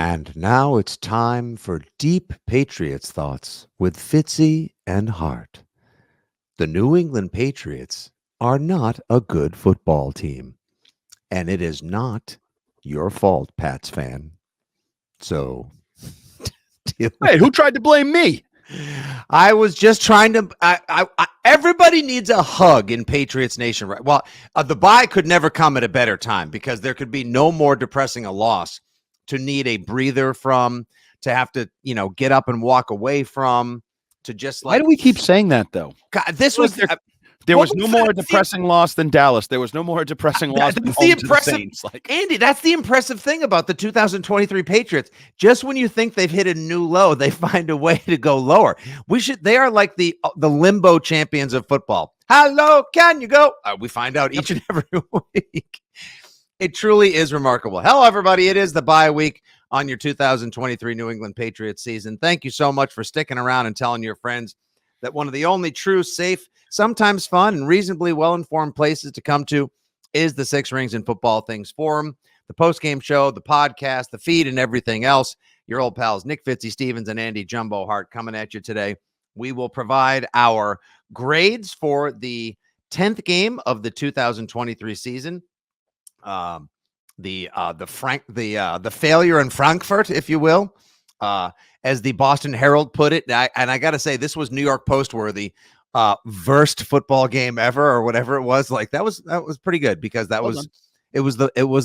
And now it's time for Deep Patriots Thoughts with Fitzy and Hart. The New England Patriots are not a good football team, and it is not your fault, Pats fan. So, deal with Hey, who tried to blame me? I was just trying to. Everybody needs a hug in Patriots Nation, right? Well, the bye could never come at a better time because there could be no more depressing a loss to need a breather from, to have to, get up and walk away from, to just Why like. do we keep saying that, though? God, this was. There What was no was more that? depressing loss than Dallas. There was no more depressing loss than That's the home to the impressive, Saints. Andy. That's the impressive thing about the 2023 Patriots. Just when you think they've hit a new low, they find a way to go lower. They are like the limbo champions of football. How low can you go? We find out each and every week. It truly is remarkable. Hello, everybody. It is the bye week on your 2023 New England Patriots season. Thank you so much for sticking around and telling your friends that one of the only true, safe, sometimes fun, and reasonably well-informed places to come to is the Six Rings and Football Things Forum, the post-game show, the podcast, the feed, and everything else. Your old pals Nick Fitzy Stevens and Andy Jumbo Hart coming at you today. We will provide our grades for the 10th game of the 2023 season. The failure in Frankfurt, if you will, as the Boston Herald put it. And I got to say, this was New York Post worthy. Worst football game ever, or whatever it was. Like that was pretty good because it was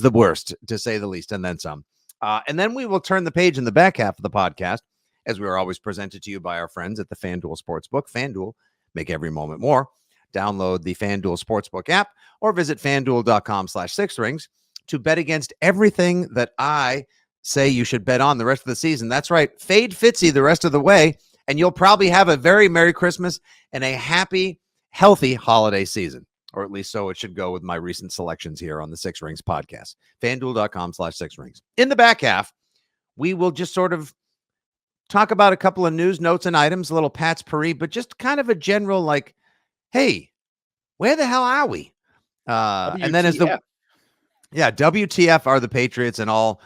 the worst, to say the least, and then some. And then we will turn the page in the back half of the podcast, as we are always presented to you by our friends at the FanDuel Sportsbook. FanDuel, make every moment more. Download the FanDuel Sportsbook app or visit fanduel.com/sixrings to bet against everything that I say you should bet on the rest of the season. That's right. Fade Fitzy the rest of the way, and you'll probably have a very Merry Christmas and a happy, healthy holiday season. Or at least so it should go with my recent selections here on the Six Rings podcast. FanDuel.com/sixrings. In the back half, we will just sort of talk about a couple of news, notes, and items, a little Pat's Paris, but just kind of a general like, hey, where the hell are we? And then as WTF are the Patriots and all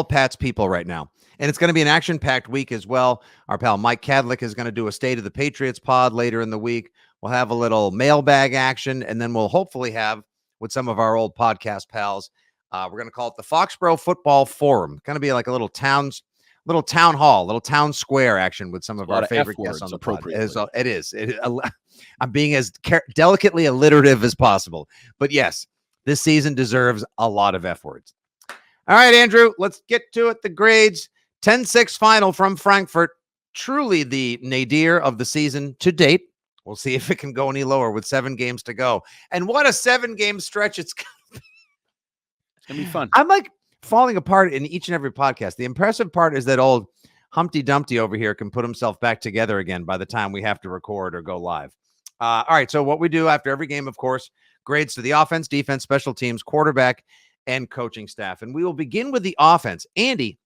Pat's people right now. And it's going to be an action-packed week as well. Our pal Mike Kadlick is going to do a State of the Patriots pod later in the week. We'll have a little mailbag action, and then we'll hopefully have, with some of our old podcast pals, we're going to call it the Foxborough Football Forum. It's going to be like a little town hall, little town square action with some of our favorite guests on the pod. It is. I'm being as delicately alliterative as possible. But yes, this season deserves a lot of F words. All right, Andrew, let's get to it. The grades. 10-6 final from Frankfurt. Truly the nadir of the season to date. We'll see if it can go any lower with 7 games to go. And what a 7-game stretch it's going to be. It's going to be fun. I'm like falling apart in each and every podcast. The impressive part is that old Humpty Dumpty over here can put himself back together again by the time we have to record or go live. All right, so what we do after every game, of course, grades to the offense, defense, special teams, quarterback, and coaching staff. And we will begin with the offense. Andy,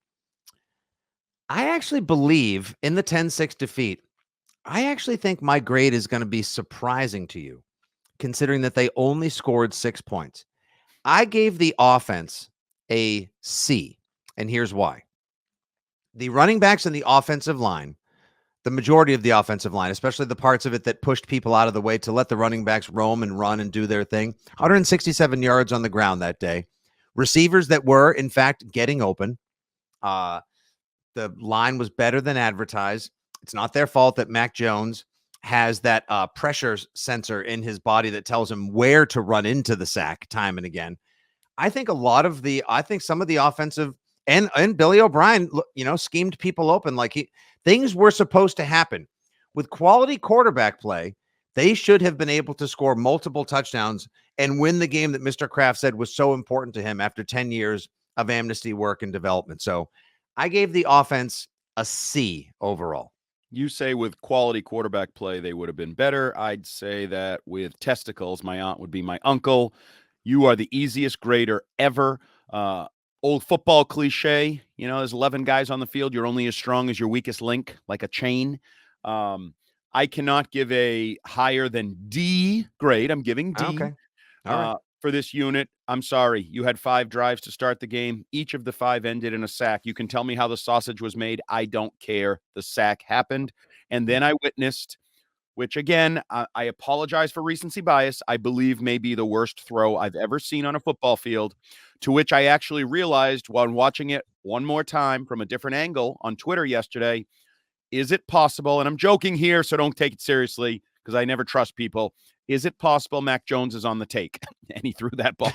I actually believe in the 10-6 defeat. I actually think my grade is going to be surprising to you, considering that they only scored 6 points. I gave the offense a C, and here's why. The running backs and the offensive line, the majority of the offensive line, especially the parts of it that pushed people out of the way to let the running backs roam and run and do their thing, 167 yards on the ground that day. Receivers that were, in fact, getting open. The line was better than advertised. It's not their fault that Mac Jones has that pressure sensor in his body that tells him where to run into the sack time and again. I think some of the offensive and Billy O'Brien, schemed people open like things were supposed to happen. With quality quarterback play, they should have been able to score multiple touchdowns and win the game that Mr. Kraft said was so important to him after 10 years of amnesty work and development. So I gave the offense a C overall. You say with quality quarterback play, they would have been better. I'd say that with testicles, my aunt would be my uncle. You are the easiest grader ever. Old football cliche, there's 11 guys on the field. You're only as strong as your weakest link, like a chain. I cannot give a higher than D grade. I'm giving D. Okay. All right. for this unit. I'm sorry. You had 5 drives to start the game. Each of the 5 ended in a sack. You can tell me how the sausage was made. I don't care. The sack happened. And then I witnessed, which again, I apologize for recency bias, I believe may be the worst throw I've ever seen on a football field, to which I actually realized while watching it one more time from a different angle on Twitter yesterday, is it possible, and I'm joking here, so don't take it seriously because I never trust people, is it possible Mac Jones is on the take and he threw that ball?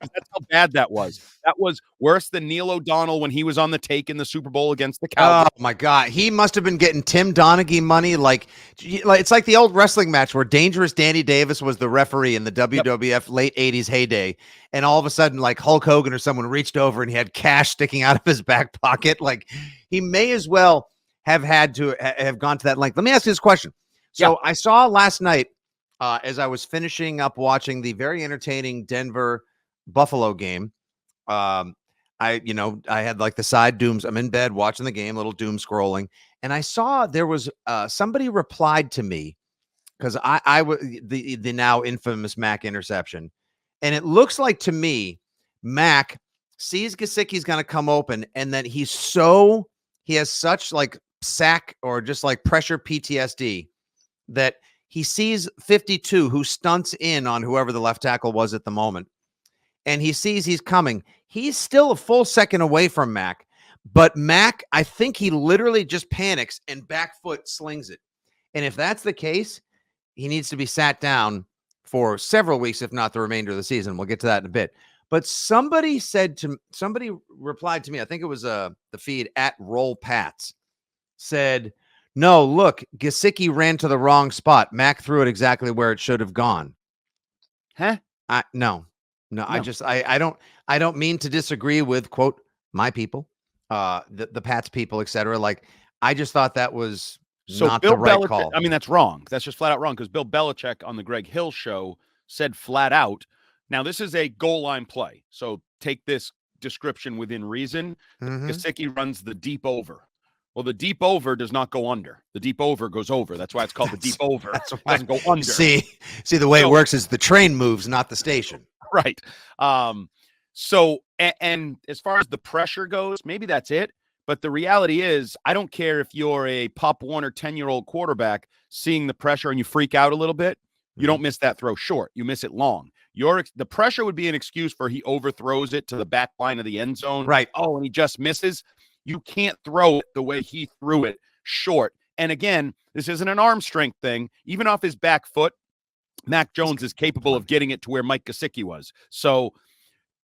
That's how bad that was. That was worse than Neil O'Donnell when he was on the take in the Super Bowl against the Cowboys. Oh my God. He must have been getting Tim Donaghy money. Like it's like the old wrestling match where Dangerous Danny Davis was the referee in the WWF late 80s heyday. And all of a sudden, like Hulk Hogan or someone reached over and he had cash sticking out of his back pocket. Like he may as well have had to have gone to that length. Let me ask you this question. So I saw last night as I was finishing up watching the very entertaining Denver Buffalo game. I had like the side dooms. I'm in bed watching the game, little doom scrolling. And I saw there was somebody replied to me because I was the now infamous Mac interception. And it looks like to me, Mac sees Gesicki's going to come open. And then he has such like sack or just like pressure PTSD that he sees 52 who stunts in on whoever the left tackle was at the moment. And he sees he's coming. He's still a full second away from Mac, but Mac, I think he literally just panics and back foot slings it. And if that's the case, he needs to be sat down for several weeks, if not the remainder of the season. We'll get to that in a bit. But somebody replied to me, I think it was the feed at Roll Pats, said, no, look, Gesicki ran to the wrong spot. Mac threw it exactly where it should have gone. Huh? No. I don't mean to disagree with quote my people, the Pats people, etc. Like I just thought that was not Bill the right Belichick, call. I mean, that's wrong. That's just flat out wrong because Bill Belichick on the Greg Hill show said flat out. Now this is a goal line play, so take this description within reason. Gesicki runs the deep over. Well, the deep over does not go under. The deep over goes over. That's why it's called the deep over. It doesn't go under. See the way it works is the train moves, not the station. Right. So as far as the pressure goes, maybe that's it. But the reality is, I don't care if you're a Pop Warner 10-year-old quarterback seeing the pressure and you freak out a little bit. You don't miss that throw short. You miss it long. The pressure would be an excuse for he overthrows it to the back line of the end zone. Right. Oh, and he just misses. You can't throw it the way he threw it short. And again, this isn't an arm strength thing. Even off his back foot, Mac Jones is capable of getting it to where Mike Gesicki was. So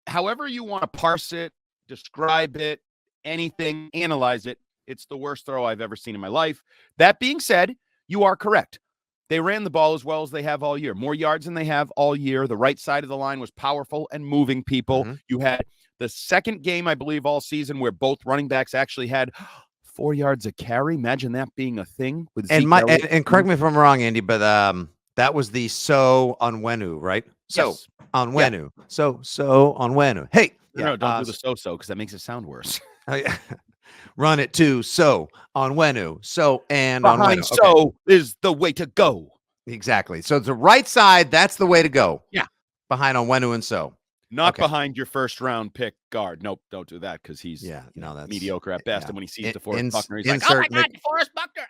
however you want to parse it, describe it, anything, analyze it, it's the worst throw I've ever seen in my life. That being said, you are correct. They ran the ball as well as they have all year. More yards than they have all year. The right side of the line was powerful and moving people. You had the second game, I believe, all season where both running backs actually had 4 yards a carry. Imagine that being a thing with Zeke Elliott. And correct me if I'm wrong, Andy, but that was the Onwenu, right? Yes. Onwenu. Yeah. So Onwenu. Hey, no, don't do the so because that makes it sound worse. Run it to Onwenu. So and behind Onwenu. Okay. So is the way to go. Exactly. So the right side, that's the way to go. Yeah. Behind Onwenu and so. Not behind your first round pick guard. Nope, don't do that because he's that's mediocre at best. And when he sees DeForest Buckner, he's like, "Oh my God, DeForest Buckner!"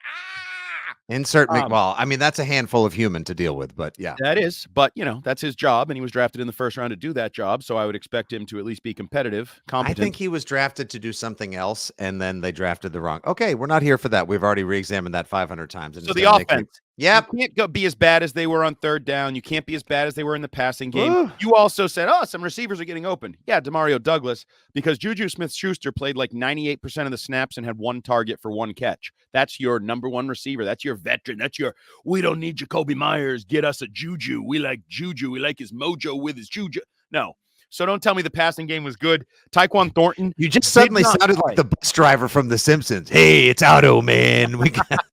Insert well, I mean, that's a handful of human to deal with, but yeah. That is, but that's his job, and he was drafted in the first round to do that job, so I would expect him to at least be competitive, competent. I think he was drafted to do something else, and then they drafted the wrong. Okay, we're not here for that. We've already re-examined that 500 times. So the offense. Yep. You can't be as bad as they were on third down. You can't be as bad as they were in the passing game. Ooh. You also said, some receivers are getting open. Yeah, Demario Douglas, because Juju Smith-Schuster played like 98% of the snaps and had 1 target for 1 catch. That's your number 1 receiver. That's your veteran. That's your, we don't need Jacoby Myers. Get us a Juju. We like Juju. We like his mojo with his Juju. No. So don't tell me the passing game was good. Tyquan Thornton. You just suddenly sounded like the bus driver from The Simpsons. Hey, it's Otto, man. We got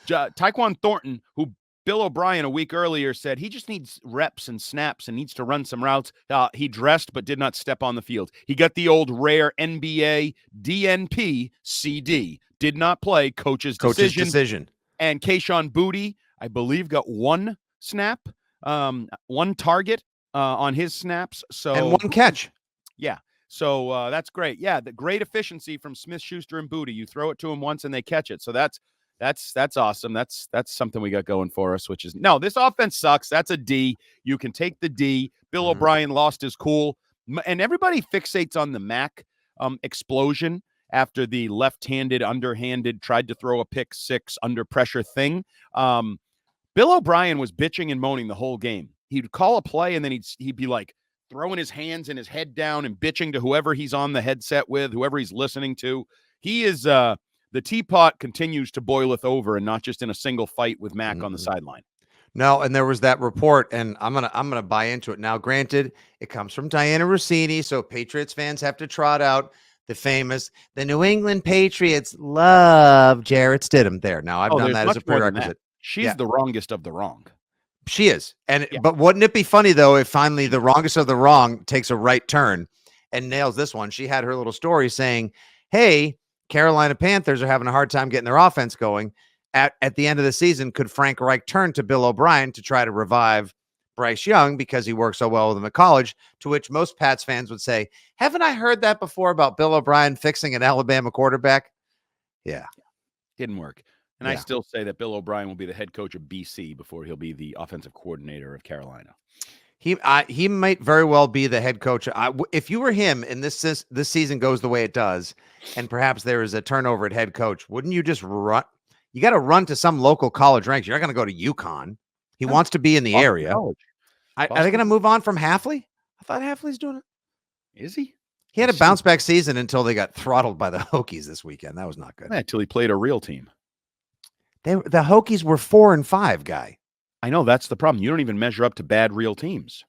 Tyquan Thornton, who Bill O'Brien a week earlier said he just needs reps and snaps and needs to run some routes. He dressed but did not step on the field. He got the old rare NBA DNP CD. Did not play. Coach's decision. And Kayshon Boutte, I believe, got 1 snap. 1 target on his snaps. So And 1 catch. Yeah. So that's great. Yeah, the great efficiency from Smith, Schuster, and Booty. You throw it to them once and they catch it. So that's awesome. That's something we got going for us, which is no, this offense sucks. That's a D. You can take the D. Bill O'Brien lost his cool. And everybody fixates on the Mac explosion after the left-handed, underhanded, tried to throw a pick six under pressure thing. Bill O'Brien was bitching and moaning the whole game. He'd call a play and then he'd be like throwing his hands and his head down and bitching to whoever he's on the headset with, whoever he's listening to. He is the teapot continues to boileth over, and not just in a single fight with Mac on the sideline. No, and there was that report, and I'm gonna buy into it. Now, granted, it comes from Diana Rossini, so Patriots fans have to trot out the New England Patriots love Jarrett Stidham. There, now I've done that as a prerequisite. She's the wrongest of the wrong. She is, but wouldn't it be funny though if finally the wrongest of the wrong takes a right turn and nails this one? She had her little story saying, "Hey, Carolina Panthers are having a hard time getting their offense going. At the end of the season, could Frank Reich turn to Bill O'Brien to try to revive Bryce Young because he worked so well with him at college?" To which most Pats fans would say, "Haven't I heard that before about Bill O'Brien fixing an Alabama quarterback?" Yeah. Didn't work. And I still say that Bill O'Brien will be the head coach of BC before he'll be the offensive coordinator of Carolina. He might very well be the head coach. If you were him and this season goes the way it does, and perhaps there is a turnover at head coach, wouldn't you just run? You got to run to some local college ranks. You're not going to go to UConn. He wants to be in the Boston area. College. Are they going to move on from Halfley? I thought Halfley's doing it. Is he? He had a bounce back season until they got throttled by the Hokies this weekend. That was not good. Until he played a real team. The Hokies were 4-5, guy. I know that's the problem. You don't even measure up to bad real teams.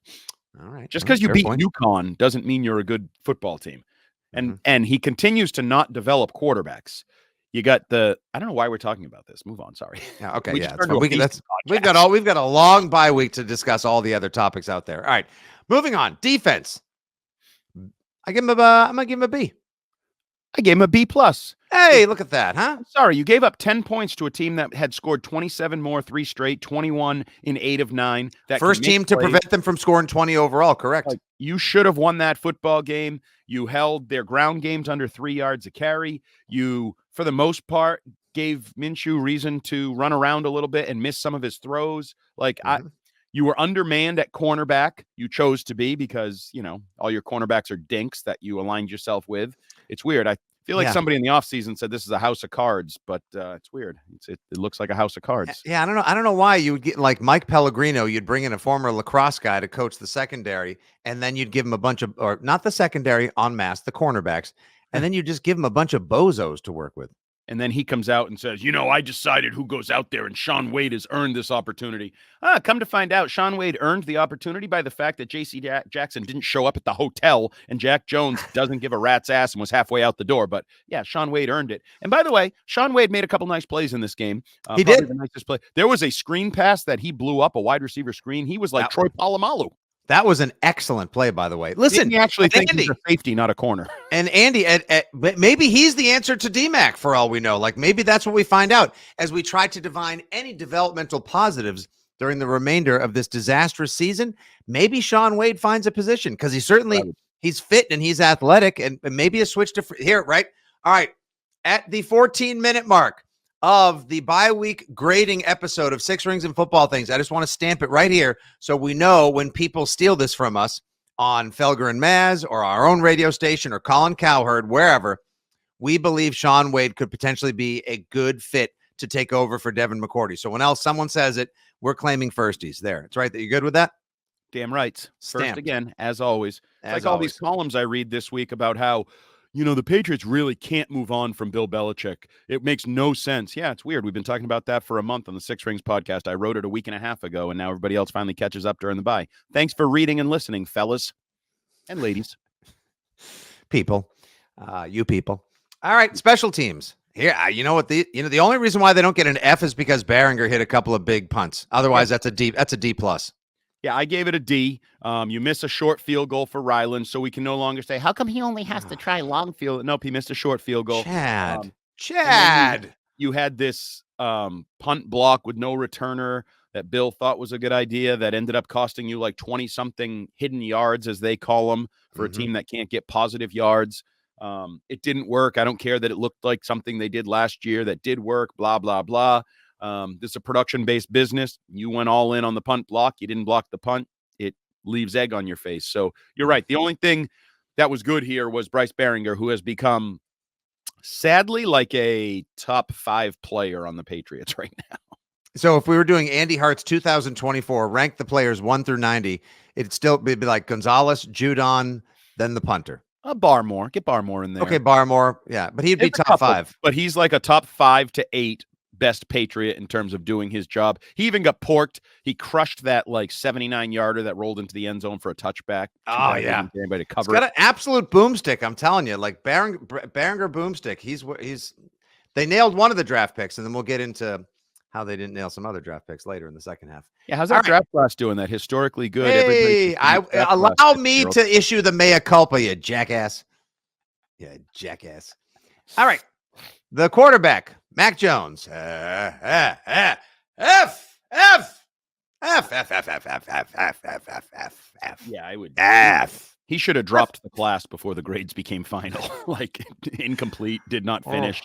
All right. Just because you beat UConn doesn't mean you're a good football team. And he continues to not develop quarterbacks. You got I don't know why we're talking about this. Move on. Sorry. Yeah, okay. We've got a long bye week to discuss all the other topics out there. All right. Moving on. Defense. I'm gonna give him a B. I gave him a B+. Hey, look at that, huh? Sorry, you gave up 10 points to a team that had scored 27 more, 3 straight, 21 in 8 of 9. That first team to prevent them from scoring 20 overall, correct? You should have won that football game. You held their ground games under 3 yards a carry. You, for the most part, gave Minshew reason to run around a little bit and miss some of his throws. You were undermanned at cornerback. You chose to be because, all your cornerbacks are dinks that you aligned yourself with. It's weird. I feel like somebody in the offseason said this is a house of cards, but it's weird. It looks like a house of cards. Yeah, I don't know why you would get like Mike Pellegrino. You'd bring in a former lacrosse guy to coach the secondary, and then you'd give him a bunch of, or not the secondary en masse, the cornerbacks, and then you just give him a bunch of bozos to work with. And then he comes out and says, I decided who goes out there, and Shaun Wade has earned this opportunity. Come to find out, Shaun Wade earned the opportunity by the fact that J.C. Jackson didn't show up at the hotel, and Jack Jones doesn't give a rat's ass and was halfway out the door. But yeah, Shaun Wade earned it. And by the way, Shaun Wade made a couple nice plays in this game. He did. The nicest play. There was a screen pass that he blew up, a wide receiver screen. He was like Troy Polamalu. That was an excellent play, by the way. Listen, you actually think he's a safety, not a corner. And Andy, maybe he's the answer to DMAC for all we know. Like maybe that's what we find out as we try to divine any developmental positives during the remainder of this disastrous season. Maybe Shaun Wade finds a position because he's fit and he's athletic, and maybe a switch to here, right? All right. At the 14-minute mark of the bye week grading episode of Six Rings and Football Things, I just want to stamp it right here so we know when people steal this from us on Felger and Maz or our own radio station or Colin Cowherd, wherever, we believe Shaun Wade could potentially be a good fit to take over for Devin McCourty. So when someone says it, we're claiming firsties there. It's right. That you're good with that? Damn right. Stamped. First again, as always. All these columns I read this week about how the Patriots really can't move on from Bill Belichick. It makes no sense. Yeah, it's weird. We've been talking about that for a month on the Six Rings podcast. I wrote it a week and a half ago, and now everybody else finally catches up during the bye. Thanks for reading and listening, fellas and ladies. People. You people. All right, special teams. Here, you know what? The only reason why they don't get an F is because Behringer hit a couple of big punts. Otherwise, that's a D plus. Yeah, I gave it a D. You miss a short field goal for Ryland, so we can no longer say, how come he only has to try long field? Nope, he missed a short field goal. Chad. You had this punt block with no returner. that Bill thought was a good idea that ended up costing you like 20-something hidden yards, as they call them, for a team that can't get positive yards. It didn't work. I don't care that it looked like something they did last year that did work, blah, blah, blah. This is a production-based business. You went all in on the punt block. You didn't block the punt. It leaves egg on your face. So you're right. The only thing that was good here was Bryce Behringer, who has become, sadly, like a top 5 player on the Patriots right now. So if we were doing Andy Hart's 2024, rank the players 1 through 90, it'd still be like Gonzalez, Judon, then the punter. Barmore. Get Barmore in there. Okay, Barmore. Yeah, but he'd be top 5. But he's like a top 5 to 8 best Patriot in terms of doing his job. He even got porked. He crushed that like 79-yarder that rolled into the end zone for a touchback. Oh, yeah. Anybody to cover He's got an absolute boomstick, I'm telling you. Like Behringer boomstick. They nailed one of the draft picks, and then we'll get into how they didn't nail some other draft picks later in the second half. Yeah, how's that draft class doing that? Historically good. Hey, allow me to issue the mea culpa, you jackass. Yeah, jackass. All right. The quarterback, Mac Jones. F. Yeah, I would. F. He should have dropped the class before the grades became final. Like incomplete, did not finish.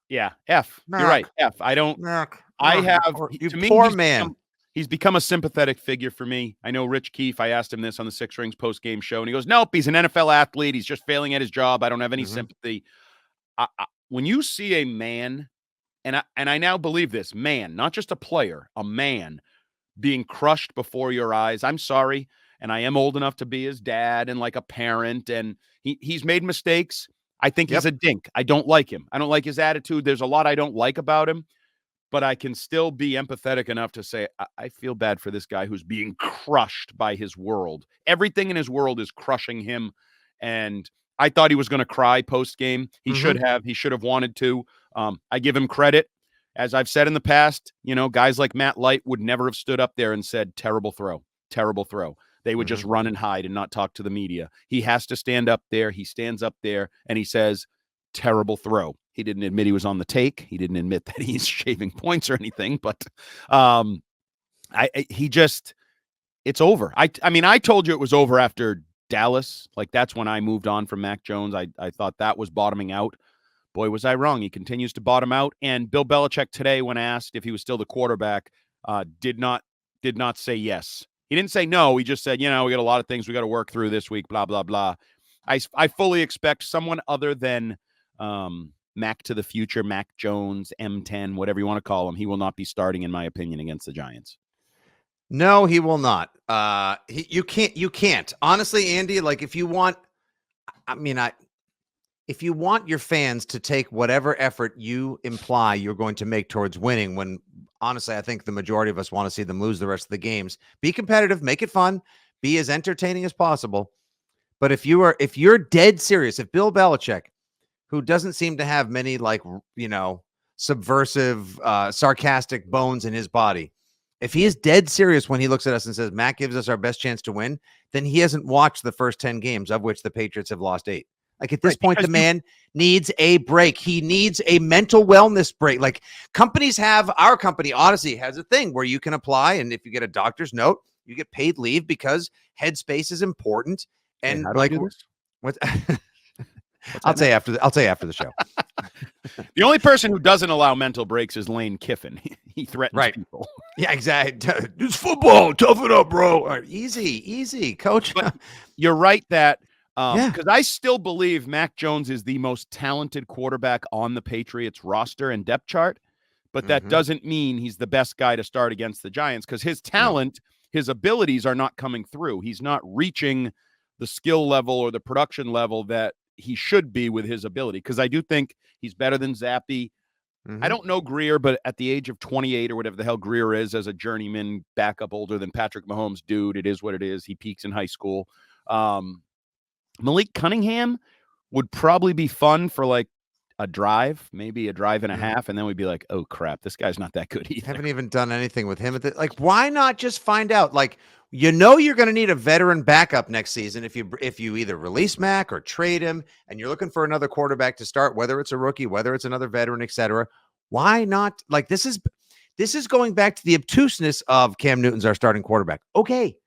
Yeah, F. Mac. You're right. F. I don't. Mac. I have. You to me, poor man. He's become a sympathetic figure for me. I know Rich Keefe. I asked him this on the Six Rings post-game show, and he goes, "Nope, he's an NFL athlete. He's just failing at his job. I don't have any sympathy." When you see a man, and I now believe this man, not just a player, a man being crushed before your eyes. I'm sorry, and I am old enough to be his dad and like a parent, and he's made mistakes. I think he's a dink. I don't like him. I don't like his attitude. There's a lot I don't like about him, but I can still be empathetic enough to say, I feel bad for this guy who's being crushed by his world. Everything in his world is crushing him. And I thought he was going to cry post-game. He should have. He should have wanted to. I give him credit. As I've said in the past, guys like Matt Light would never have stood up there and said, terrible throw, terrible throw. They would just run and hide and not talk to the media. He has to stand up there. He stands up there and he says, terrible throw. He didn't admit he was on the take. He didn't admit that he's shaving points or anything, but it's over. I mean, I told you it was over after Dallas. Like that's when I moved on from Mac Jones. I thought that was bottoming out. Boy, was I wrong. He continues to bottom out. And Bill Belichick today, when asked if he was still the quarterback, did not say yes. He didn't say no. He just said, we got a lot of things we got to work through this week, blah, blah, blah. I fully expect someone other than Mac to the future, Mac Jones, M10, whatever you want to call him. He will not be starting, in my opinion, against the Giants. No, he will not. You can't. Honestly, Andy, like if you want your fans to take whatever effort you imply you're going to make towards winning, when honestly, I think the majority of us want to see them lose the rest of the games. Be competitive, make it fun, be as entertaining as possible. But if you're dead serious, if Bill Belichick, who doesn't seem to have many subversive, sarcastic bones in his body, if he is dead serious when he looks at us and says, Mac gives us our best chance to win, then he hasn't watched the first 10 games, of which the Patriots have lost 8. Like at this point, the man needs a break. He needs a mental wellness break. Like companies have, our company, Odyssey, has a thing where you can apply. And if you get a doctor's note, you get paid leave because headspace is important. And like, what? I'll say after the show. The only person who doesn't allow mental breaks is Lane Kiffin. He threatens people. Yeah, exactly. It's football. Tough it up, bro. Right, easy, coach. But you're right that because I still believe Mac Jones is the most talented quarterback on the Patriots roster and depth chart, but that doesn't mean he's the best guy to start against the Giants because his talent, his abilities are not coming through. He's not reaching the skill level or the production level that he should be with his ability, because I do think he's better than Zappe. I don't know Greer, but at the age of 28 or whatever the hell Greer is as a journeyman backup older than Patrick Mahomes, dude, it is what it is. He peaks in high school. Malik Cunningham would probably be fun for like a drive, maybe a drive and a half, and then we'd be like, oh crap, this guy's not that good either. Haven't even done anything with him. Like, why not just find out? Like, you're going to need a veteran backup next season if you either release Mac or trade him, and you're looking for another quarterback to start, whether it's a rookie, whether it's another veteran, etc. Why not? Like, this This is going back to the obtuseness of Cam Newton's our starting quarterback. Okay.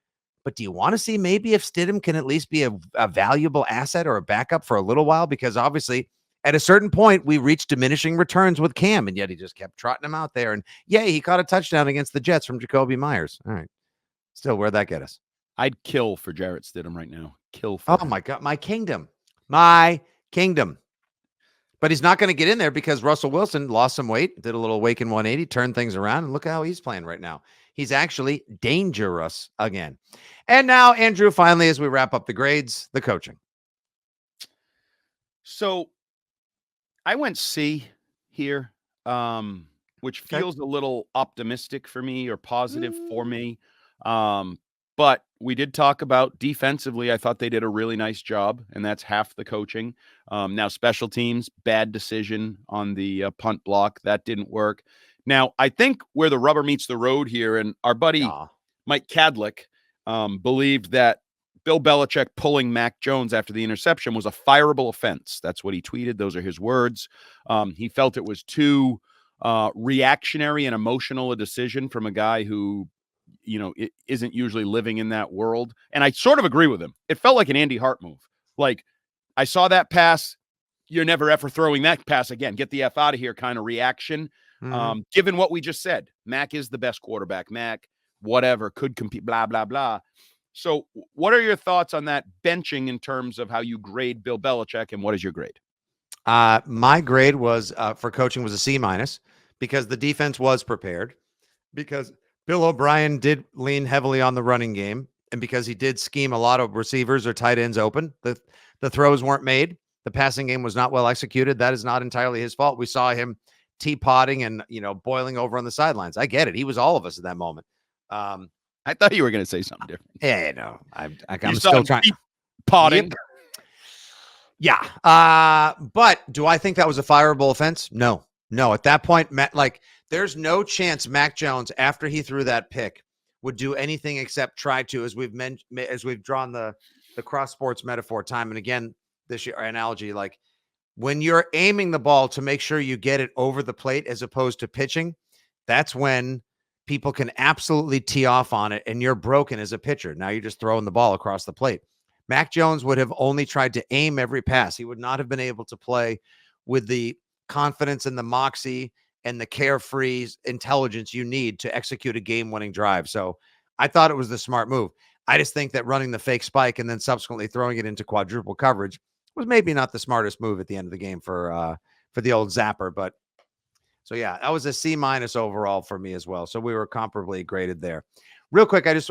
But do you want to see maybe if Stidham can at least be a valuable asset or a backup for a little while? Because obviously, at a certain point, we reached diminishing returns with Cam, and yet he just kept trotting him out there. And yay, he caught a touchdown against the Jets from Jacoby Myers. All right. Still, where'd that get us? I'd kill for Jarrett Stidham right now. Kill for Oh, him. my God. My kingdom. My kingdom. But he's not going to get in there because Russell Wilson lost some weight, did a little Waken 180, turned things around, and look how he's playing right now. He's actually dangerous again. And now, Andrew, finally, as we wrap up the grades, the coaching. So I went C here, which feels a little optimistic for me or positive for me. But we did talk about defensively. I thought they did a really nice job, and that's half the coaching. Now, special teams, bad decision on the punt block. That didn't work. Now, I think where the rubber meets the road here, and our buddy Mike Kadlick believed that Bill Belichick pulling Mac Jones after the interception was a fireable offense. That's what he tweeted. Those are his words. He felt it was too reactionary and emotional a decision from a guy who, it isn't usually living in that world. And I sort of agree with him. It felt like an Andy Hart move. Like, I saw that pass. You're never ever throwing that pass again. Get the F out of here kind of reaction. Given what we just said, Mac is the best quarterback. Mac, whatever, could compete, blah, blah, blah. So what are your thoughts on that benching in terms of how you grade Bill Belichick, and what is your grade? My grade was for coaching was a C- because the defense was prepared, because Bill O'Brien did lean heavily on the running game, and because he did scheme a lot of receivers or tight ends open. The throws weren't made. The passing game was not well executed. That is not entirely his fault. We saw him teapotting and, boiling over on the sidelines. I get it. He was all of us at that moment. I thought you were going to say something different. Yeah, no, I'm still trying. Potting. Yep. Yeah. But do I think that was a fireable offense? No. At that point, there's no chance Mac Jones, after he threw that pick, would do anything except try to, as we've drawn the cross sports metaphor time and again this year, analogy, like when you're aiming the ball to make sure you get it over the plate as opposed to pitching, that's when people can absolutely tee off on it and you're broken as a pitcher. Now you're just throwing the ball across the plate. Mac Jones would have only tried to aim every pass. He would not have been able to play with the confidence and the moxie and the carefree intelligence you need to execute a game-winning drive. So I thought it was the smart move. I just think that running the fake spike and then subsequently throwing it into quadruple coverage was maybe not the smartest move at the end of the game for the old zapper. But so, yeah, that was a C- overall for me as well. So we were comparably graded there. Real quick, I just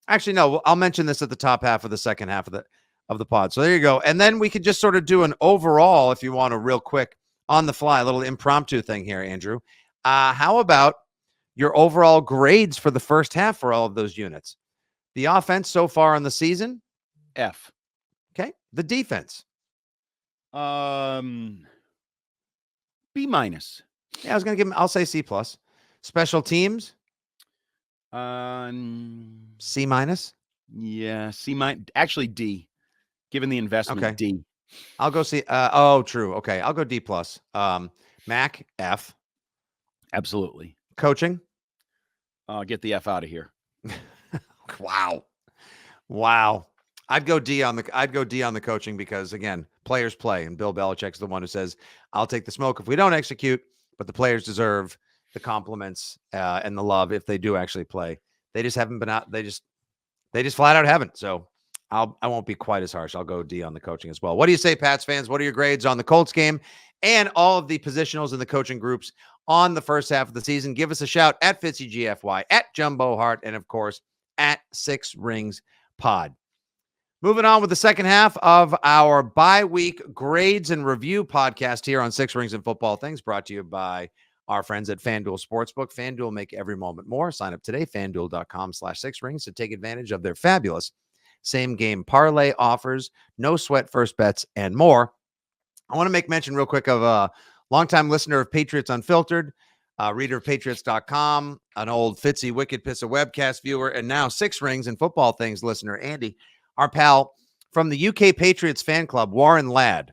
actually, no, I'll mention this at the top half of the second half of the pod. So there you go. And then we could just sort of do an overall, if you want a real quick on the fly, a little impromptu thing here, Andrew. How about your overall grades for the first half for all of those units? The offense so far in the season? F. Okay. The defense? B-. Yeah, I was going to I'll say C+. Special teams? C-. Yeah, C-. Actually, D. Given the investment, okay. D. I'll go C. True. Okay, I'll go D+. Mac, F. Absolutely. Coaching? Get the F out of here. Wow. I'd go D on the coaching because, again, players play, and Bill Belichick's the one who says, I'll take the smoke if we don't execute, but the players deserve the compliments and the love if they do actually play. They just haven't been out. They just flat out haven't. So I won't be quite as harsh. I'll go D on the coaching as well. What do you say, Pats fans? What are your grades on the Colts game and all of the positionals in the coaching groups on the first half of the season? Give us a shout at FitzyGFY, at Jumbo Hart, and of course at 6 Rings Pod. Moving on with the second half of our bi-week grades and review podcast here on 6 Rings and Football Things, brought to you by our friends at FanDuel Sportsbook. FanDuel, make every moment more. Sign up today, FanDuel.com/6rings to take advantage of their fabulous same-game parlay offers, no sweat first bets, and more. I want to make mention real quick of a longtime listener of Patriots Unfiltered, reader of Patriots.com, an old Fitzy Wicked Piss of webcast viewer, and now 6 Rings and Football Things listener, Andy, our pal from the UK Patriots fan club, Warren Ladd,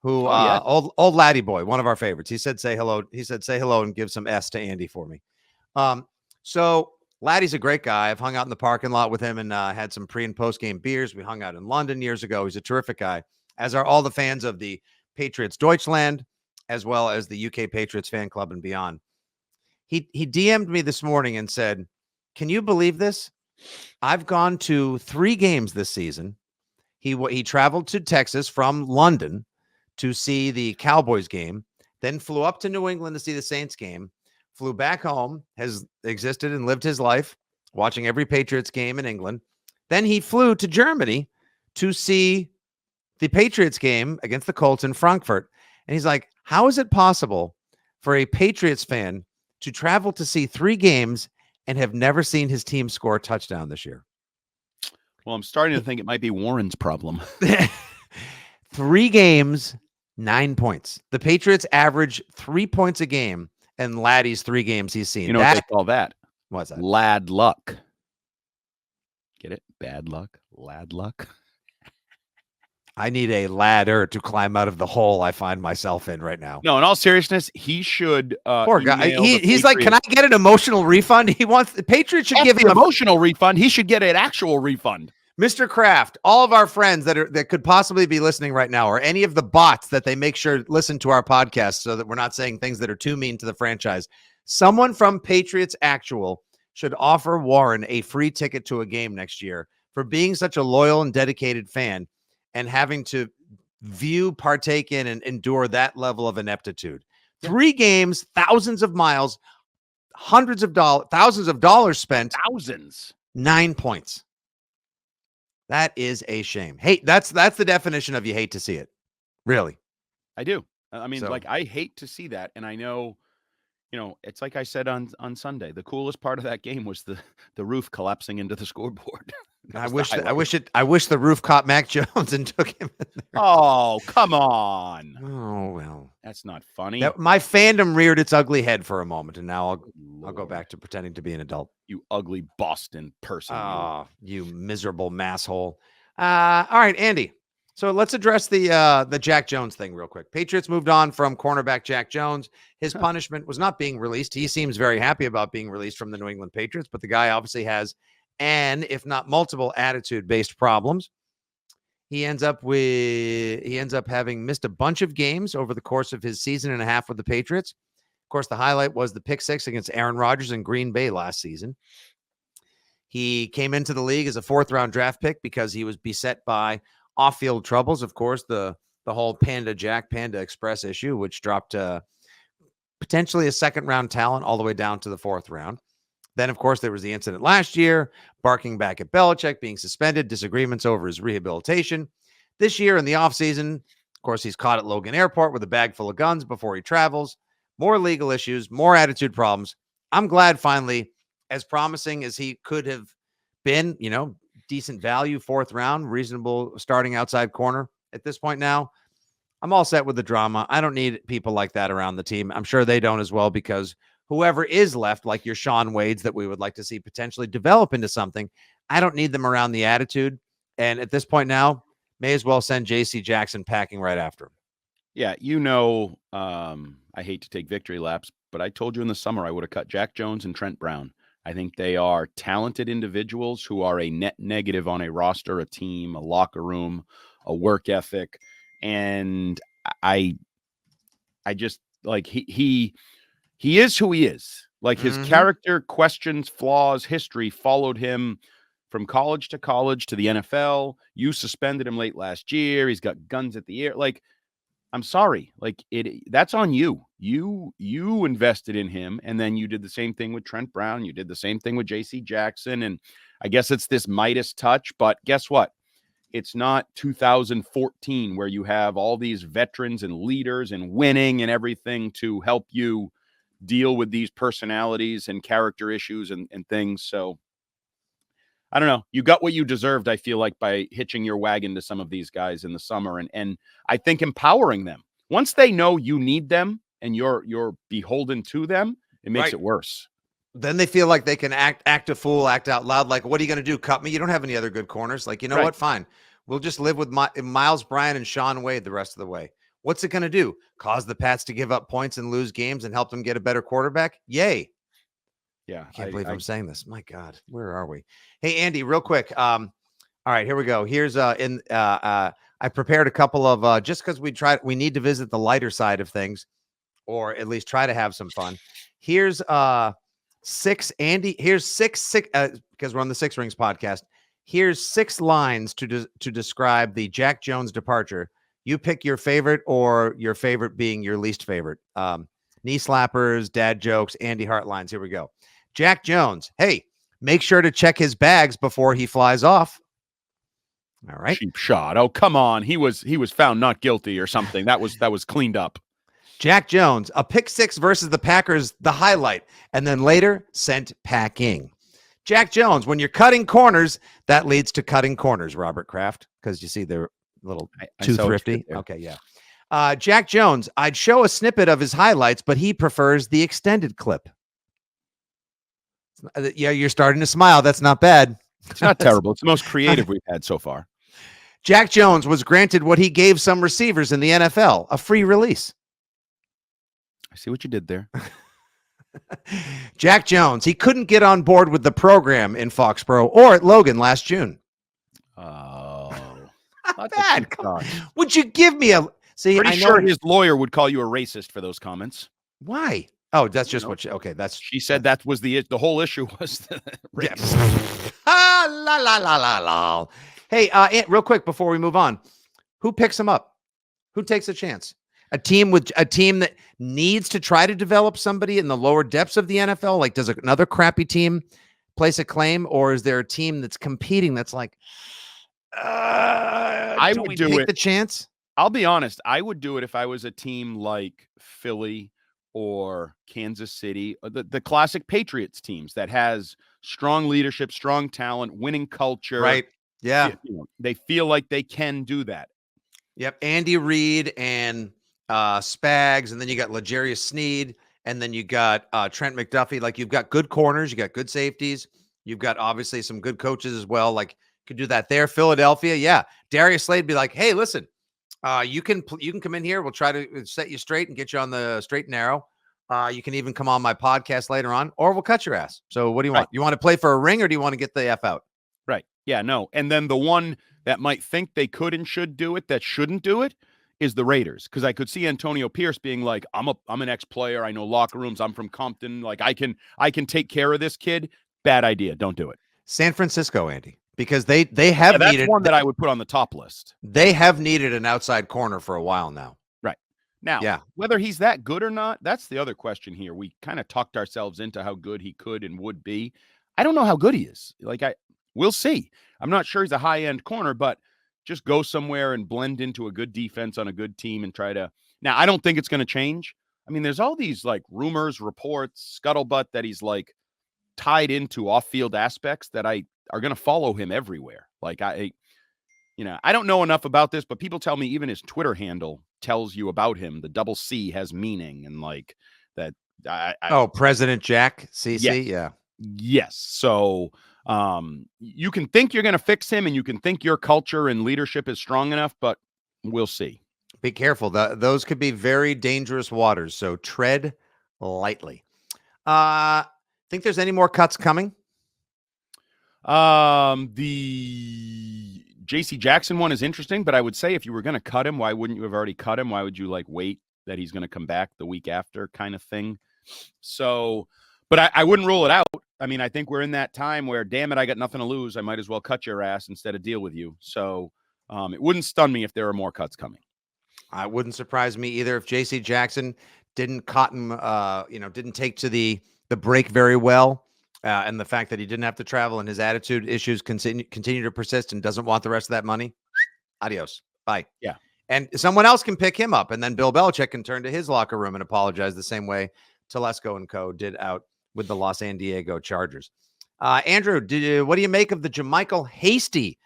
who old laddie boy, one of our favorites. He said say hello. He said say hello and give some S to Andy for me. So Laddie's a great guy. I've hung out in the parking lot with him and had some pre and post game beers. We hung out in London years ago. He's a terrific guy, as are all the fans of the Patriots Deutschland, as well as the UK Patriots fan club and beyond. He DM'd me this morning and said, "Can you believe this? I've gone to 3 games this season." He traveled to Texas from London to see the Cowboys game, then flew up to New England to see the Saints game, flew back home, has existed and lived his life watching every Patriots game in England. Then he flew to Germany to see the Patriots game against the Colts in Frankfurt. And he's like, how is it possible for a Patriots fan to travel to see 3 games and have never seen his team score a touchdown this year? Well, I'm starting to think it might be Warren's problem. 3 games, 9 points. The Patriots average 3 points a game, and Laddie's 3 games he's seen. You know what they call that? What's that? Lad luck. Get it? Bad luck. Lad luck. I need a ladder to climb out of the hole I find myself in right now. No, in all seriousness, he should. Poor guy. He's like, can I get an emotional refund? He wants the Patriots should give him an emotional refund. He should get an actual refund. Mr. Kraft, all of our friends that could possibly be listening right now, or any of the bots that they make sure listen to our podcast so that we're not saying things that are too mean to the franchise. Someone from Patriots Actual should offer Warren a free ticket to a game next year for being such a loyal and dedicated fan and having to partake in, and endure that level of ineptitude. 3 games, thousands of miles, thousands of dollars spent. Thousands. 9 points. That is a shame. Hey, that's the definition of you hate to see it. Really. I do. I mean, I hate to see that. And I know, it's like I said on Sunday, the coolest part of that game was the roof collapsing into the scoreboard. I wish the roof caught Mac Jones and took him in there. Oh, come on. Oh, well. That's not funny. My fandom reared its ugly head for a moment, and now I'll go back to pretending to be an adult. You ugly Boston person. Oh, you miserable masshole. All right, Andy. So let's address the Jack Jones thing real quick. Patriots moved on from cornerback Jack Jones. His punishment was not being released. He seems very happy about being released from the New England Patriots, but the guy obviously has if not multiple attitude-based problems. He ends up having missed a bunch of games over the course of his season and a half with the Patriots. Of course, the highlight was the pick 6 against Aaron Rodgers in Green Bay last season. He came into the league as a 4th-round draft pick because he was beset by off-field troubles. Of course, the whole Panda Express issue, which dropped potentially a 2nd-round talent all the way down to the 4th round. Then, of course, there was the incident last year, barking back at Belichick, being suspended, disagreements over his rehabilitation. This year in the offseason, of course, he's caught at Logan Airport with a bag full of guns before he travels. More legal issues, more attitude problems. I'm glad finally, as promising as he could have been, decent value, 4th round, reasonable starting outside corner at this point now, I'm all set with the drama. I don't need people like that around the team. I'm sure they don't as well, because whoever is left, like your Sean Wades that we would like to see potentially develop into something, I don't need them around the attitude. And at this point now, may as well send J.C. Jackson packing right after him. Yeah, I hate to take victory laps, but I told you in the summer I would have cut Jack Jones and Trent Brown. I think they are talented individuals who are a net negative on a roster, a team, a locker room, a work ethic. And I just like he is who he is. Like his character, questions, flaws, history followed him from college to the NFL. You suspended him late last year. He's got guns at the ear. Like, I'm sorry. Like that's on you. You invested in him, and then you did the same thing with Trent Brown. You did the same thing with J.C. Jackson. And I guess it's this Midas touch, but guess what? It's not 2014 where you have all these veterans and leaders and winning and everything to help you deal with these personalities and character issues and things. So I don't know. You got what you deserved, I feel like, by hitching your wagon to some of these guys in the summer. And I think empowering them. Once they know you need them and you're beholden to them, it makes it worse. Then they feel like they can act a fool, act out loud. Like, what are you going to do? Cut me? You don't have any other good corners. Like, you know what? Fine. We'll just live with Miles Bryant and Sean Wade the rest of the way. What's it going to do? Cause the Pats to give up points and lose games and help them get a better quarterback? Yay. Yeah, I can't believe I'm saying this. My God, where are we? Hey, Andy, real quick. All right, here we go. Here's I prepared a couple of just because we need to visit the lighter side of things, or at least try to have some fun. Here's here's six because we're on the Six Rings podcast. Here's 6 lines to describe the Jack Jones departure. You pick your favorite, or your favorite being your least favorite. Knee slappers, dad jokes, Andy Hart lines. Here we go. Jack Jones, hey, make sure to check his bags before he flies off. All right. Cheap shot. Oh, come on. He was found not guilty or something. That was cleaned up. Jack Jones, a pick 6 versus the Packers, the highlight, and then later sent packing. Jack Jones, when you're cutting corners, that leads to cutting corners, Robert Kraft, because you see they're a little too thrifty. Okay, yeah. Jack Jones, I'd show a snippet of his highlights, but he prefers the extended clip. Yeah, you're starting to smile. That's not bad. It's not terrible. It's the most creative we've had so far. Jack Jones was granted what he gave some receivers in the NFL, a free release. I see what you did there. Jack Jones, he couldn't get on board with the program in Foxborough or at Logan last June. Oh, not bad. Would you give me a... See, Pretty sure his lawyer would call you a racist for those comments. Why? Oh, that's just what she... Okay, that's... She said that was the whole issue was the la, la, la, la, la. Hey, real quick before we move on, who picks him up? Who takes a chance? A team that needs to try to develop somebody in the lower depths of the NFL? Like, does another crappy team place a claim, or is there a team that's competing that's like, I would take the chance? I'll be honest. I would do it if I was a team like Philly or Kansas City, the classic Patriots teams that has strong leadership, strong talent, winning culture. Right. Yeah. They feel like they can do that. Yep. Andy Reid and Spags, and then you got L'Jarius Sneed, and then you got Trent McDuffie. Like, you've got good corners, you got good safeties, you've got obviously some good coaches as well. Like, could do that there. Philadelphia, yeah. Darius Slade be like, hey, listen, you can come in here. We'll try to set you straight and get you on the straight and narrow. You can even come on my podcast later on, or we'll cut your ass. So what do you want? You want to play for a ring, or do you want to get the F out? Right. Yeah, no. And then the one that might think they could and should do it that shouldn't do it is the Raiders, because I could see Antonio Pierce being like, I'm an ex-player. I know locker rooms. I'm from Compton. Like, I can take care of this kid. Bad idea. Don't do it. San Francisco, Andy, because they have needed one that I would put on the top list. They have needed an outside corner for a while now. Right. Now, whether he's that good or not, that's the other question here. We kind of talked ourselves into how good he could and would be. I don't know how good he is. We'll see. I'm not sure he's a high-end corner, but just go somewhere and blend into a good defense on a good team and try to... Now, I don't think it's going to change. I mean, there's all these like rumors, reports, scuttlebutt that he's like tied into off-field aspects that are going to follow him everywhere. Like, I don't know enough about this, but people tell me even his Twitter handle tells you about him. The double C has meaning, and like that. President Jack CC. Yeah. Yes. So you can think you're going to fix him, and you can think your culture and leadership is strong enough, but we'll see. Be careful. Those could be very dangerous waters. So tread lightly. Think there's any more cuts coming? The JC Jackson one is interesting, but I would say if you were going to cut him, why wouldn't you have already cut him? Why would you wait that he's going to come back the week after kind of thing? So, but I wouldn't rule it out. I mean, I think we're in that time where, damn it, I got nothing to lose. I might as well cut your ass instead of deal with you. So it wouldn't stun me if there are more cuts coming. I wouldn't surprise me either if JC Jackson didn't didn't take to the break very well. And the fact that he didn't have to travel and his attitude issues continue to persist and doesn't want the rest of that money. Adios. Bye. Yeah. And someone else can pick him up, and then Bill Belichick can turn to his locker room and apologize the same way Telesco and co did out with the Los San Diego Chargers. Andrew, what do you make of the JaMycal Hasty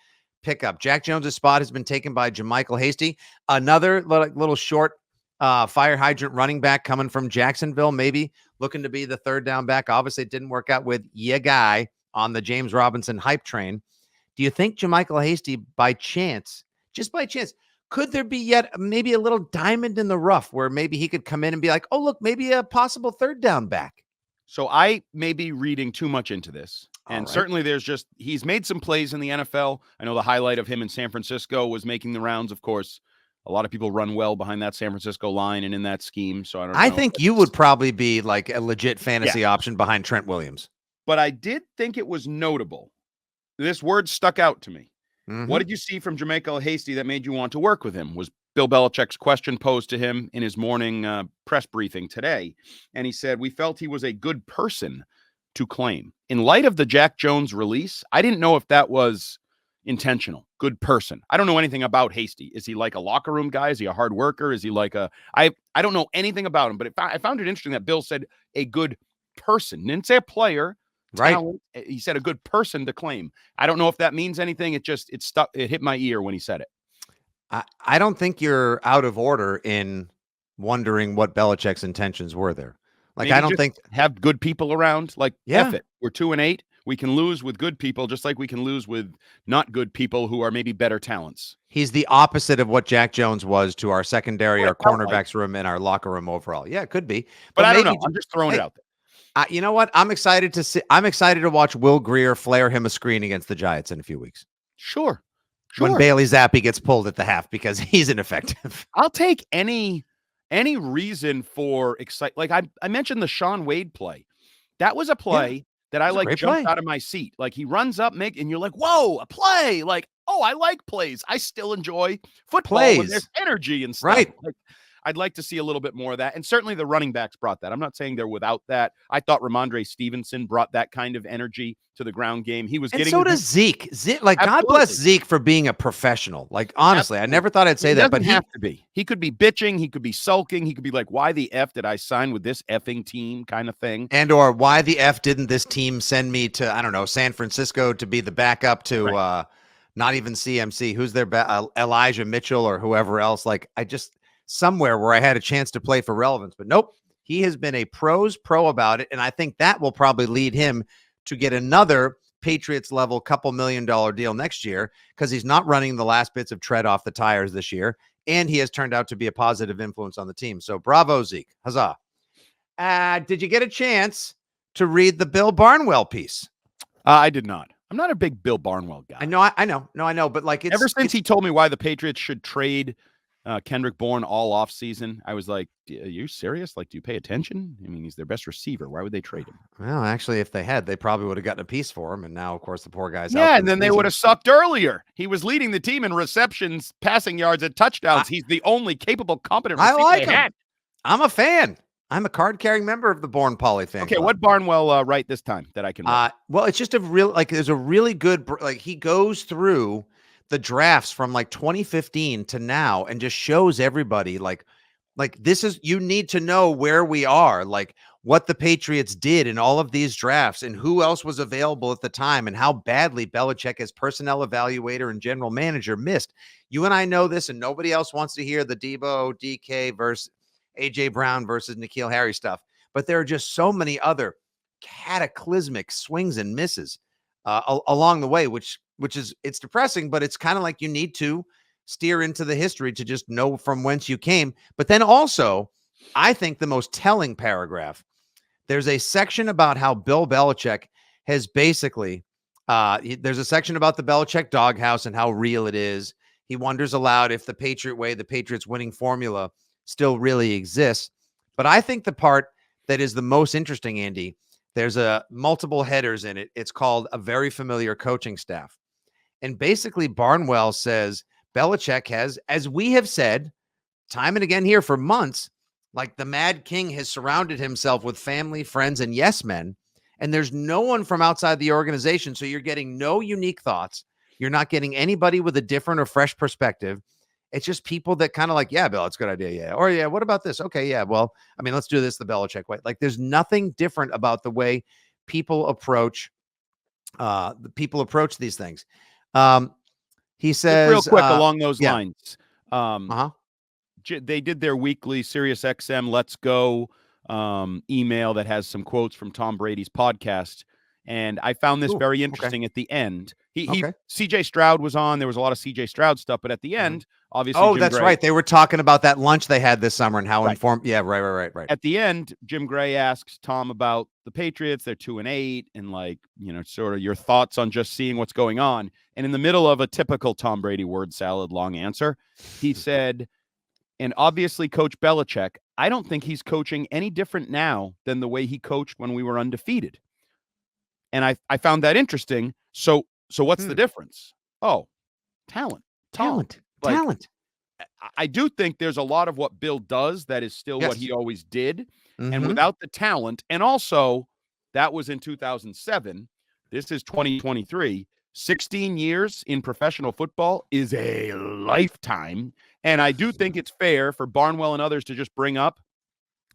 pickup? Jack Jones's spot has been taken by JaMycal Hasty, another little short fire hydrant running back coming from Jacksonville, maybe looking to be the third down back. Obviously, it didn't work out with your guy on the James Robinson hype train. Do you think JaMycal Hasty, just by chance, could there be yet maybe a little diamond in the rough where maybe he could come in and be like, oh, look, maybe a possible third down back? So I may be reading too much into this. All And right. certainly he's made some plays in the NFL. I know the highlight of him in San Francisco was making the rounds, of course. A lot of people run well behind that San Francisco line and in that scheme. So I don't I know. think you would probably be like a legit fantasy Yeah. option behind Trent Williams. But I did think it was notable. This word stuck out to me. What did you see from Jermichael Hasty that made you want to work with him? Was Bill Belichick's question posed to him in his morning press briefing today. And he said, we felt he was a good person to claim. In light of the Jack Jones release, I didn't know if that was intentional. Good person. I don't know anything about Hasty. Is he like a locker room guy? Is he a hard worker? Is he like I don't know anything about him, but I found it interesting that Bill said a good person. Didn't say a player. Right. Talent. He said a good person to claim. I don't know if that means anything. It stuck. It hit my ear when he said it. I don't think you're out of order in wondering what Belichick's intentions were there. Like, Maybe I don't just think have good people around. Like, Yeah. F it. We're 2-8. We can lose with good people, just like we can lose with not good people who are maybe better talents. he's the opposite of what Jack Jones was to our secondary, Well, our it felt like. cornerbacks room, and our locker room overall. Yeah, it could be. But I don't maybe know. I'm just throwing it out there. You know what? I'm excited to watch Will Greer flare him a screen against the Giants in a few weeks. Sure. When Bailey Zappi gets pulled at the half because he's ineffective. I'll take any reason for like I mentioned the Sean Wade play. That was a play that I like jumped out of my seat. Like he runs up, and you're like, whoa, a play. Like, oh, I like plays. I still enjoy football when there's energy and stuff. Right. Like, I'd like to see a little bit more of that. And certainly the running backs brought that. I'm not saying they're without that. I thought Ramondre Stevenson brought that kind of energy to the ground game. He was and getting. So does Zeke. Like, Absolutely. God bless Zeke for being a professional. Like, honestly, Absolutely. I never thought I'd say that, but he doesn't have to be. He could be bitching. He could be sulking. He could be like, why the F did I sign with this effing team kind of thing? And or why the F didn't this team send me to, I don't know, San Francisco to be the backup to not even CMC. Who's their Elijah Mitchell or whoever else? Like, I just somewhere where I had a chance to play for relevance. But nope, he has been a pro about it. And I think that will probably lead him to get another Patriots level $2 million deal next year because he's not running the last bits of tread off the tires this year. And he has turned out to be a positive influence on the team. So bravo, Zeke. Huzzah. Did you get a chance to read the Bill Barnwell piece? I did not. I'm not a big Bill Barnwell guy. I know. But like, ever since he told me why the Patriots should trade Kendrick Bourne all off season, I was like, are you serious? Like, do you pay attention? I mean, he's their best receiver. Why would they trade him? Well, actually, if they had, they probably would have gotten a piece for him. And now, of course, the poor guy's out. Yeah, and then they would have sucked earlier. He was leading the team in receptions, passing yards, and touchdowns. He's the only capable, competent receiver I like him. had. I'm a fan. I'm a card-carrying member of the Bourne Poly fan. Okay, club. What Barnwell write this time that I can write? Well, it's just there's a really good, like, he goes through the drafts from like 2015 to now and just shows everybody like this is, you need to know where we are, like what the Patriots did in all of these drafts and who else was available at the time and how badly Belichick as personnel evaluator and general manager missed. You and I know this, and nobody else wants to hear the Debo, DK versus AJ Brown versus N'Keal Harry stuff. But there are just so many other cataclysmic swings and misses along the way, which is, it's depressing, but it's kind of like you need to steer into the history to just know from whence you came. But then also, I think the most telling paragraph, there's a section about how Bill Belichick has basically, there's a section about the Belichick doghouse and how real it is. He wonders aloud if the Patriot way, the Patriots winning formula still really exists. But I think the part that is the most interesting, Andy, there's multiple headers in it. It's called A Very Familiar Coaching Staff. And basically Barnwell says Belichick has, as we have said time and again here for months, like the Mad King has surrounded himself with family, friends, and yes men. And there's no one from outside the organization. So you're getting no unique thoughts. You're not getting anybody with a different or fresh perspective. It's just people that kind of like, yeah, Bill, it's a good idea. Yeah. Or yeah, what about this? Okay. Yeah. Well, I mean, let's do this the Belichick way. Like, there's nothing different about the way people approach these things. He says, just real quick along those lines. They did their weekly Sirius XM Let's Go email that has some quotes from Tom Brady's podcast. And I found this very interesting at the end. CJ Stroud was on. There was a lot of CJ Stroud stuff. But at the end, Obviously, Oh, Jim that's Gray, right. They were talking about that lunch they had this summer and how Right. informed. Yeah, right. At the end, Jim Gray asks Tom about the Patriots. They're 2-8, and sort of your thoughts on just seeing what's going on. And in the middle of a typical Tom Brady word salad, long answer, he said, and obviously Coach Belichick, I don't think he's coaching any different now than the way he coached when we were undefeated. And I found that interesting. So what's the difference? Oh, talent. Tom. Talent. I do think there's a lot of what Bill does that is still what he always did. And without the talent, and also that was in 2007. This is 2023. 16 years in professional football is a lifetime. And I do think it's fair for Barnwell and others to just bring up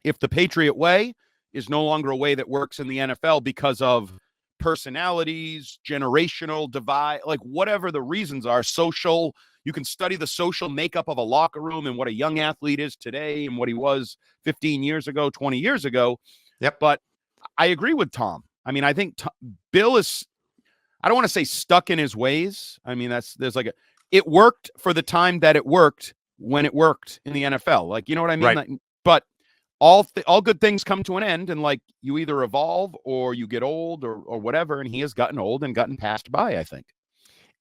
if the Patriot way is no longer a way that works in the NFL because of personalities, generational divide, like whatever the reasons are, social. You can study the social makeup of a locker room and what a young athlete is today and what he was 15 years ago, 20 years ago. Yep. But I agree with Tom. I mean, I think Bill is, I don't want to say stuck in his ways. I mean, it worked for the time that it worked when it worked in the NFL. Like, you know what I mean? Right. But all good things come to an end, and like you either evolve or you get old or whatever. And he has gotten old and gotten passed by, I think.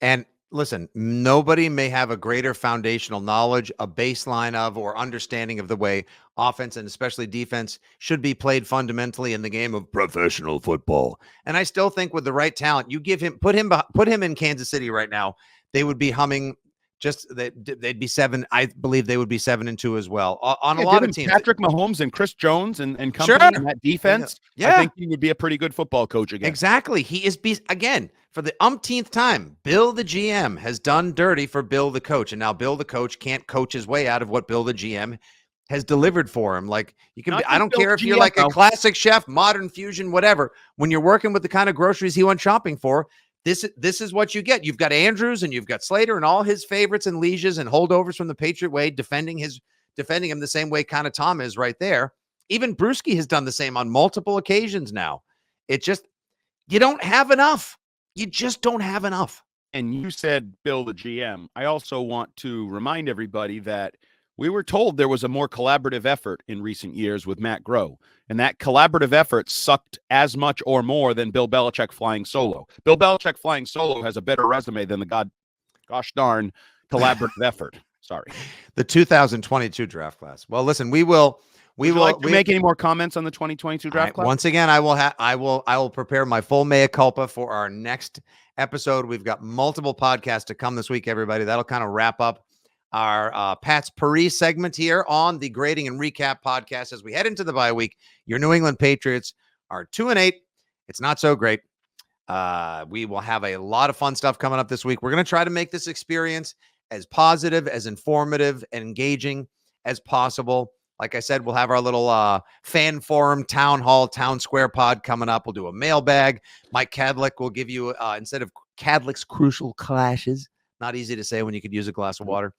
And listen, nobody may have a greater foundational knowledge, a baseline of, or understanding of the way offense and especially defense should be played fundamentally in the game of professional football. And I still think with the right talent, you give him, put him in Kansas City right now, they would be humming. They'd be 7. I believe they would be 7-2 as well on a lot of teams. Patrick Mahomes and Chris Jones and company in that defense. Yeah. I think he would be a pretty good football coach again. Exactly. He is again for the umpteenth time. Bill the GM has done dirty for Bill the coach, and now Bill the coach can't coach his way out of what Bill the GM has delivered for him. Like you can, I don't care if you're like a classic chef, modern fusion, whatever. When you're working with the kind of groceries he went shopping for. This is what you get. You've got Andrews and you've got Slater and all his favorites and lieges and holdovers from the Patriot way, defending him the same way kind of Tom is right there. Even Brewski has done the same on multiple occasions now. It just, you don't have enough. You just don't have enough. And you said Bill the GM. I also want to remind everybody that we were told there was a more collaborative effort in recent years with Matt Groh, and that collaborative effort sucked as much or more than Bill Belichick flying solo. Bill Belichick flying solo has a better resume than the gosh darn collaborative effort. Sorry. The 2022 draft class. Well, listen, we will make any more comments on the 2022 draft class? Once again, I will prepare my full mea culpa for our next episode. We've got multiple podcasts to come this week, everybody. That'll kind of wrap up our Pat's Paris segment here on the Grading and Recap podcast as we head into the bye week. Your New England Patriots are 2-8. It's not so great. We will have a lot of fun stuff coming up this week. We're going to try to make this experience as positive, as informative, and engaging as possible. Like I said, we'll have our little fan forum, town hall, town square pod coming up. We'll do a mailbag. Mike Cadlick will give you, instead of Cadlick's Crucial Clashes, not easy to say when you could use a glass of water,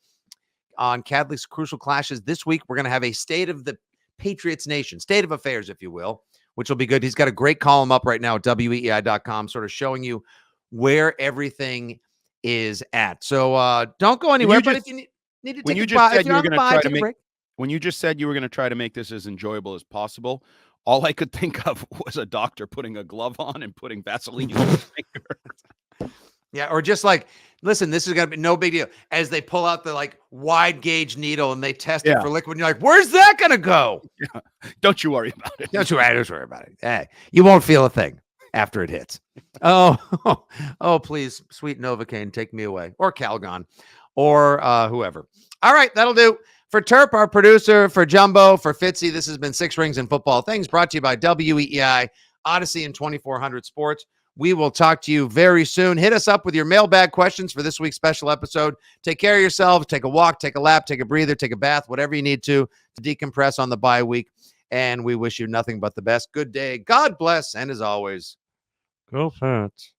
on Cadlick's Crucial Clashes this week, we're going to have a State of the Patriots Nation, State of Affairs, if you will, which will be good. He's got a great column up right now at weei.com, sort of showing you where everything is at. So don't go anywhere, but if you need to take a break. When you just said you were going to try to make this as enjoyable as possible, all I could think of was a doctor putting a glove on and putting Vaseline on his finger. Yeah, or just like, listen, this is going to be no big deal. As they pull out the like wide gauge needle and they test it for liquid, and you're like, where's that going to go? Yeah. Don't you worry about it. Don't you worry about it. Hey, you won't feel a thing after it hits. Oh, please, sweet Novocaine, take me away. Or Calgon, or whoever. All right, that'll do. For Terp, our producer, for Jumbo, for Fitzy, this has been Six Rings and Football Things, brought to you by WEEI, Odyssey, and 2400 Sports. We will talk to you very soon. Hit us up with your mailbag questions for this week's special episode. Take care of yourselves. Take a walk, take a lap, take a breather, take a bath, whatever you need to decompress on the bye week. And we wish you nothing but the best. Good day. God bless. And as always, go Pats.